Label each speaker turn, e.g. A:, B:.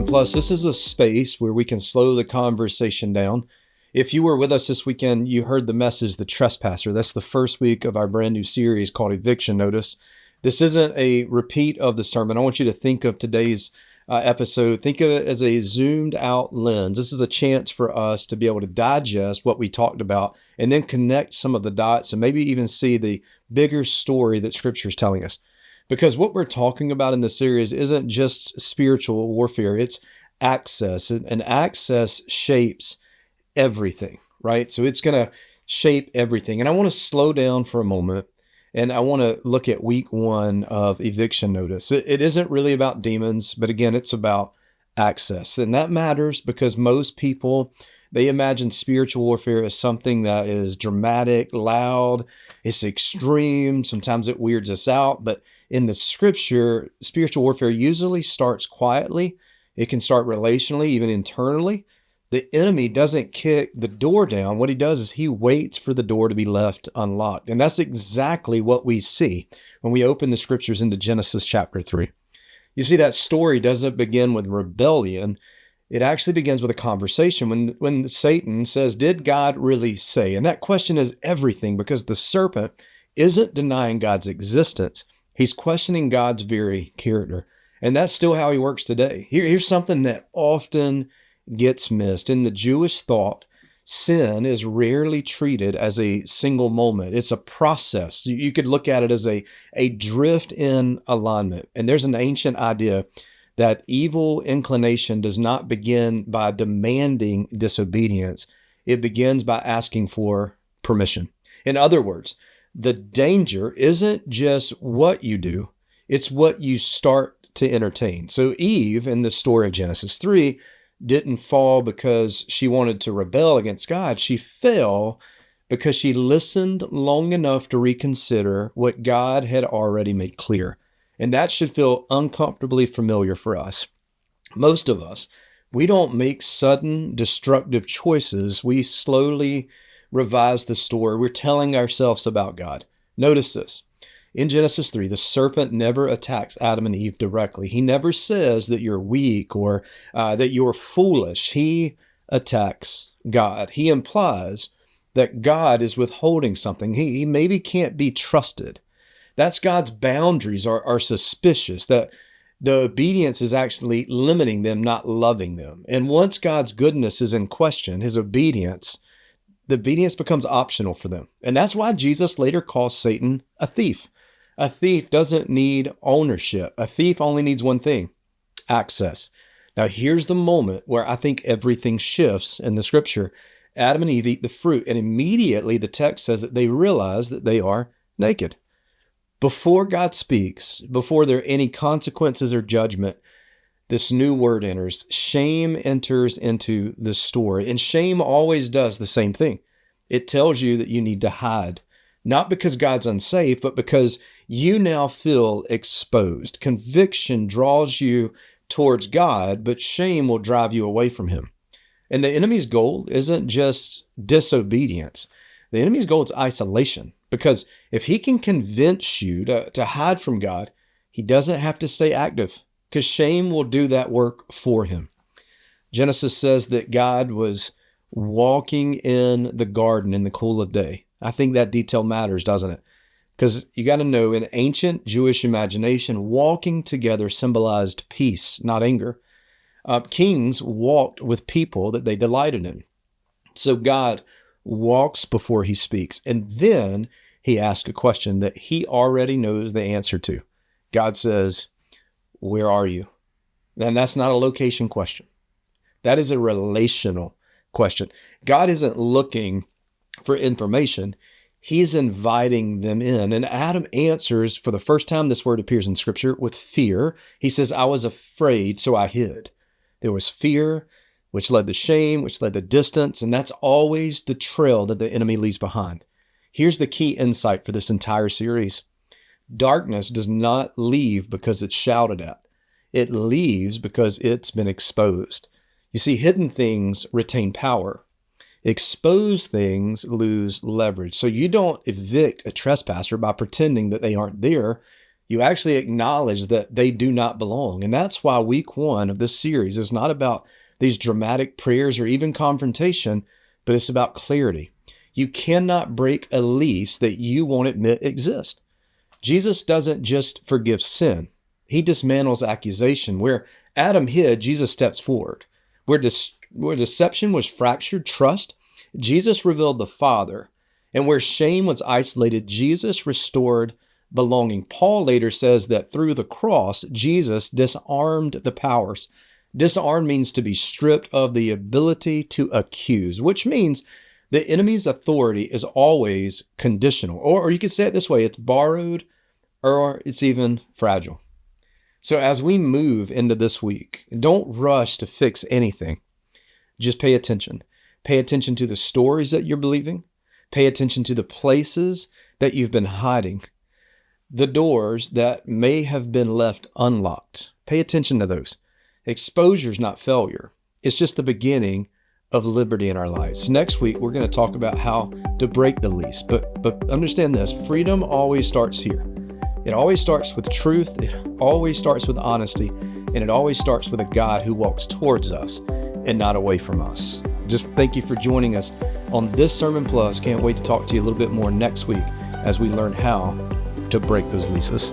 A: Plus, this is a space where we can slow the conversation down. If you were with us this weekend, you heard the message, The Trespasser. That's the first week of our brand new series called Eviction Notice. This isn't a repeat of the sermon. I want you to think of today's episode. Think of it as a zoomed out lens. This is a chance for us to be able to digest what we talked about and then connect some of the dots and maybe even see the bigger story that Scripture is telling us. Because what we're talking about in this series isn't just spiritual warfare, it's access. And access shapes everything, right? So it's going to shape everything. And I want to slow down for a moment and I want to look at week 1 of Eviction Notice. It isn't really about demons, but again, it's about access. And that matters because most people, they imagine spiritual warfare as something that is dramatic, loud, it's extreme. Sometimes it weirds us out. But in the Scripture, spiritual warfare usually starts quietly. It can start relationally, even internally. The enemy doesn't kick the door down. What he does is he waits for the door to be left unlocked. And that's exactly what we see when we open the Scriptures into Genesis chapter 3. You see, that story doesn't begin with rebellion. It actually begins with a conversation when Satan says, did God really say? And that question is everything because the serpent isn't denying God's existence. He's questioning God's very character. And that's still how he works today. Here's something that often gets missed. In the Jewish thought, sin is rarely treated as a single moment. It's a process. You could look at it as a drift in alignment. And there's an ancient idea that evil inclination does not begin by demanding disobedience. It begins by asking for permission. In other words, the danger isn't just what you do, it's what you start to entertain. So Eve, in the story of Genesis 3, didn't fall because she wanted to rebel against God. She fell because she listened long enough to reconsider what God had already made clear. And that should feel uncomfortably familiar for us. Most of us, we don't make sudden destructive choices. We slowly revise the story. We're telling ourselves about God. Notice this. In Genesis 3, the serpent never attacks Adam and Eve directly. He never says that you're weak or that you're foolish. He attacks God. He implies that God is withholding something. He maybe can't be trusted. That's God's boundaries are suspicious, that the obedience is actually limiting them, not loving them. And once God's goodness is in question, his obedience, the obedience becomes optional for them. And that's why Jesus later calls Satan a thief. A thief doesn't need ownership. A thief only needs one thing, access. Now, here's the moment where I think everything shifts in the Scripture. Adam and Eve eat the fruit, and immediately the text says that they realize that they are naked. Before God speaks, before there are any consequences or judgment, this new word enters. Shame enters into the story. And shame always does the same thing. It tells you that you need to hide. Not because God's unsafe, but because you now feel exposed. Conviction draws you towards God, but shame will drive you away from him. And the enemy's goal isn't just disobedience. The enemy's goal is isolation. Because if he can convince you to hide from God, he doesn't have to stay active because shame will do that work for him. Genesis says that God was walking in the garden in the cool of day. I think that detail matters, doesn't it? Because you got to know, in ancient Jewish imagination, walking together symbolized peace, not anger. Kings walked with people that they delighted in. So God walks before he speaks. And then he asks a question that he already knows the answer to. God says, where are you? And that's not a location question. That is a relational question. God isn't looking for information. He's inviting them in. And Adam answers, for the first time this word appears in Scripture, with fear. He says, I was afraid, so I hid. There was fear, which led to shame, which led to distance. And that's always the trail that the enemy leaves behind. Here's the key insight for this entire series. Darkness does not leave because it's shouted at. It leaves because it's been exposed. You see, hidden things retain power. Exposed things lose leverage. So you don't evict a trespasser by pretending that they aren't there. You actually acknowledge that they do not belong. And that's why week 1 of this series is not about these dramatic prayers or even confrontation, but it's about clarity. You cannot break a lease that you won't admit exists. Jesus doesn't just forgive sin. He dismantles accusation. Where Adam hid, Jesus steps forward. Where deception was fractured trust, Jesus revealed the Father. And where shame was isolated, Jesus restored belonging. Paul later says that through the cross, Jesus disarmed the powers. Disarm means to be stripped of the ability to accuse, which means the enemy's authority is always conditional. Or you could say it this way, it's borrowed or it's even fragile. So as we move into this week, don't rush to fix anything. Just pay attention. Pay attention to the stories that you're believing. Pay attention to the places that you've been hiding. The doors that may have been left unlocked. Pay attention to those. Exposure is not failure. It's just the beginning of liberty in our lives. Next week, we're going to talk about how to break the lease. But understand this, freedom always starts here. It always starts with truth. It always starts with honesty. And it always starts with a God who walks towards us and not away from us. Just thank you for joining us on this Sermon Plus. Can't wait to talk to you a little bit more next week as we learn how to break those leases.